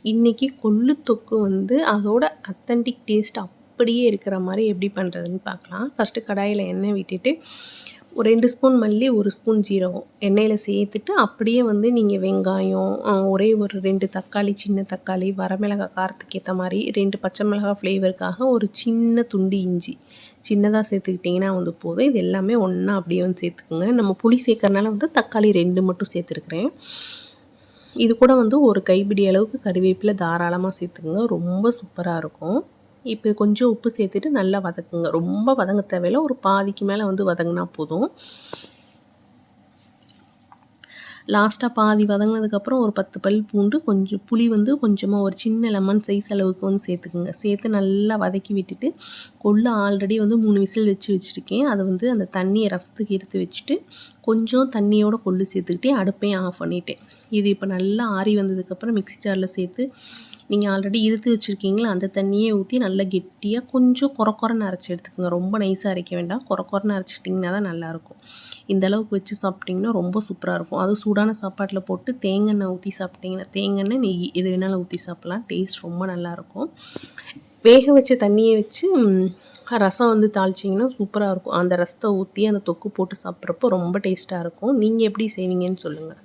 இன்றைக்கி கொள்ளு தொக்கு வந்து அதோட அத்தன்டிக் டேஸ்ட் அப்படியே இருக்கிற மாதிரி எப்படி பண்ணுறதுன்னு பார்க்கலாம். ஃபஸ்ட்டு கடாயில் எண்ணெய் விட்டுட்டு ஒரு 2 ஸ்பூன் மல்லி, 1 ஸ்பூன் ஜீரகம் எண்ணெயில் சேர்த்துட்டு அப்படியே வந்து நீங்கள் வெங்காயம், ஒரே ஒரு 2 தக்காளி, சின்ன தக்காளி, வரமிளகாய் காரத்துக்கு ஏற்ற மாதிரி 2 பச்சை மிளகாய் ஃப்ளேவருக்காக ஒரு சின்ன துண்டு இஞ்சி சின்னதாக சேர்த்துக்கிட்டிங்கன்னா வந்து போதும். இது எல்லாமே ஒன்றா அப்படியே வந்து சேர்த்துக்குங்க. நம்ம புளி சேர்க்கறனால வந்து தக்காளி 2 மட்டும் சேர்த்துருக்குறேன். இது கூட வந்து ஒரு கைப்பிடி அளவுக்கு கறிவேப்பிலை தாராளமாக சேர்த்துக்குங்க. ரொம்ப சூப்பராக இருக்கும். இப்போ கொஞ்சம் உப்பு சேர்த்துட்டு நல்லா வதக்குங்க. ரொம்ப வதங்க தேவையில்லை, ஒரு பாதிக்கு மேலே வந்து வதங்கினா போதும். லாஸ்ட்டாக பாதி வதங்கினதுக்கப்புறம் ஒரு 10 பல் பூண்டு, கொஞ்சம் புளி வந்து கொஞ்சமாக ஒரு சின்ன லெமன் சைஸ் அளவுக்கு வந்து சேர்த்துக்குங்க. சேர்த்து நல்லா வதக்கி விட்டுட்டு கொள்ளு ஆல்ரெடி வந்து 3 விசில் வச்சுருக்கேன். அதை வந்து அந்த தண்ணியை ரசத்துக்கு எடுத்து வச்சுட்டு கொஞ்சம் தண்ணியோட கொள்ளு சேர்த்துக்கிட்டே அடுப்பையும் ஆஃப் பண்ணிட்டேன். இது இப்போ நல்லா ஆறி வந்ததுக்கப்புறம் மிக்ஸி ஜாரில் சேர்த்து நீங்கள் ஆல்ரெடி இறுத்து வச்சுருக்கீங்களா அந்த தண்ணியே ஊற்றி நல்லா கெட்டியாக கொஞ்சம் கொரன்னு அரைச்சி எடுத்துக்கோங்க. ரொம்ப நைஸாக அரைக்க வேண்டாம், கொரன்னு அரைச்சிட்டிங்கன்னா தான் நல்லாயிருக்கும். இந்த அளவுக்கு வச்சு சாப்பிட்டிங்கன்னா ரொம்ப சூப்பராக இருக்கும். அதுவும் சூடான சாப்பாட்டில் போட்டு தேங்காய் ஊற்றி சாப்பிட்டிங்கன்னா, தேங்காய் நெய் எது வேணாலும் ஊற்றி சாப்பிட்லாம். டேஸ்ட் ரொம்ப நல்லாயிருக்கும். வேக வச்ச தண்ணியை வச்சு ரசம் வந்து தாளிச்சிங்கன்னா சூப்பராக இருக்கும். அந்த ரசத்தை ஊற்றி அந்த தொக்கு போட்டு சாப்பிட்றப்போ ரொம்ப டேஸ்ட்டாக இருக்கும். நீங்கள் எப்படி செய்வீங்கன்னு சொல்லுங்கள்.